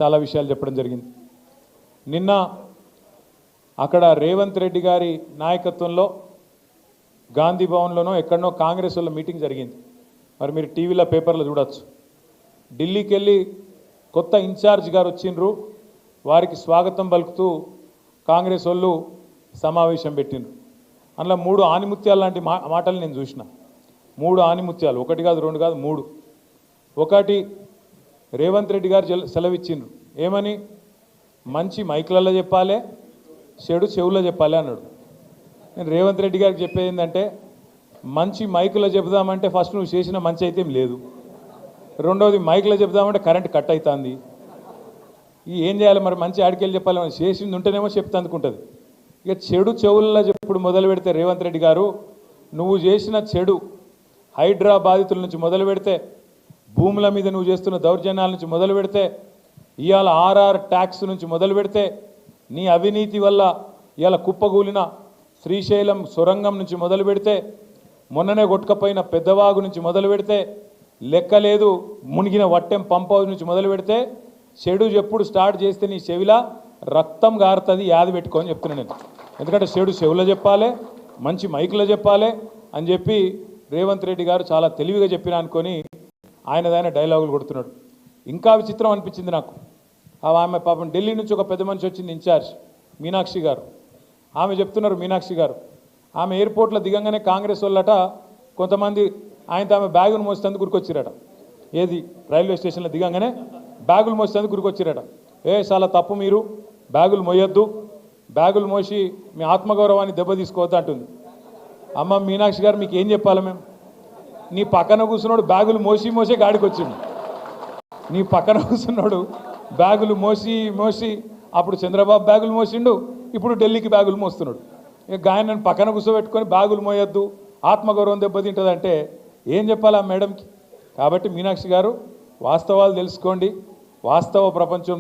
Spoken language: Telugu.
చాలా విషయాలు చెప్పడం జరిగింది. నిన్న అక్కడ రేవంత్ రెడ్డి గారి నాయకత్వంలో గాంధీ భవన్లోనో ఎక్కడనో కాంగ్రెస్ వాళ్ళ మీటింగ్ జరిగింది. మరి మీరు టీవీలో పేపర్లో చూడొచ్చు. ఢిల్లీకి వెళ్ళి కొత్త ఇన్ఛార్జ్ గారు వచ్చిండ్రు, వారికి స్వాగతం పలుకుతూ కాంగ్రెస్ వాళ్ళు సమావేశం పెట్టిండ్రు. అందులో 3 ఆనిముత్యాలు లాంటి మాటలు నేను చూసిన. 3 ఆనిముత్యాలు, 1 కాదు 2 కాదు 3. ఒకటి రేవంత్ రెడ్డి గారు సెలవిచ్చిండ్రు, ఏమని? మంచి మైకులలో చెప్పాలి, చెడు చెవులో చెప్పాలి అన్నాడు. నేను రేవంత్ రెడ్డి గారికి చెప్పేది ఏంటంటే, మంచి మైకులో చెబుదామంటే ఫస్ట్ నువ్వు చేసిన మంచి అయితే లేదు, రెండోది మైకులో చెబుదామంటే కరెంట్ కట్ అవుతుంది. ఏం చేయాలి మరి? మంచి ఆడికెళ్ళి చెప్పాలి, చేసింది ఉంటేనేమో చెప్తే అందుకుంటుంది. ఇక చెడు చెవుల్లో చెప్పుడు మొదలు పెడితే రేవంత్ రెడ్డి గారు, నువ్వు చేసిన చెడు హైడ్రా బాధితుల నుంచి మొదలు పెడితే, భూముల మీద నువ్వు చేస్తున్న దౌర్జన్యాల నుంచి మొదలు పెడితే, ఇవాళ ఆర్ఆర్ ట్యాక్స్ నుంచి మొదలు పెడితే, నీ అవినీతి వల్ల ఇవాళ కుప్పగూలిన శ్రీశైలం సొరంగం నుంచి మొదలు పెడితే, మొన్ననే కొట్టుకపోయిన పెద్దవాగు నుంచి మొదలు పెడితే, లెక్కలేదు మునిగిన వట్టెం పంప్ హౌస్ నుంచి మొదలు పెడితే, చెడు ఎప్పుడు స్టార్ట్ చేస్తే నీ చెవిలా రక్తం గారుతుంది, యాది పెట్టుకొని చెప్తున్నాను నేను. ఎందుకంటే చెడు చెవులో చెప్పాలి, మంచి మైకులో చెప్పాలి అని చెప్పి రేవంత్ రెడ్డి గారు చాలా తెలివిగా చెప్పినా అనుకొని ఆయనదైన డైలాగులు కొడుతున్నాడు. ఇంకా విచిత్రం అనిపించింది నాకు. ఆమె పాపం ఢిల్లీ నుంచి ఒక పెద్ద మనిషి వచ్చింది, ఇన్ఛార్జ్ మీనాక్షి గారు. ఆమె చెప్తున్నారు, మీనాక్షి గారు ఆమె ఎయిర్పోర్ట్లో దిగంగానే కాంగ్రెస్ వాళ్ళట కొంతమంది ఆయనతో ఆమె బ్యాగులు మోసేందుకు గురికొచ్చిరట. ఏది? రైల్వే స్టేషన్లో దిగంగానే బ్యాగులు మోసేందుకు గురికొచ్చిరట. చాలా తప్పు, మీరు బ్యాగులు మోయొద్దు, బ్యాగులు మోసి మీ ఆత్మగౌరవాన్ని దెబ్బతీసుకోవద్దు అంటుంది. అమ్మ మీనాక్షి గారు, మీకు ఏం చెప్పాలి మేము? నీ పక్కన కూర్చున్నాడు బ్యాగులు మోసే గాడికి వచ్చిండు. నీ పక్కన కూర్చున్నాడు బ్యాగులు మోసి అప్పుడు చంద్రబాబు బ్యాగులు మోసిండు, ఇప్పుడు ఢిల్లీకి బ్యాగులు మోస్తున్నాడు. ఇక గాయనని పక్కన కూర్చోబెట్టుకొని బ్యాగులు మోయొద్దు, ఆత్మగౌరవం దెబ్బతింటుందంటే ఏం చెప్పాలి ఆ మేడంకి? కాబట్టి మీనాక్షి గారు, వాస్తవాలు తెలుసుకోండి. వాస్తవ ప్రపంచం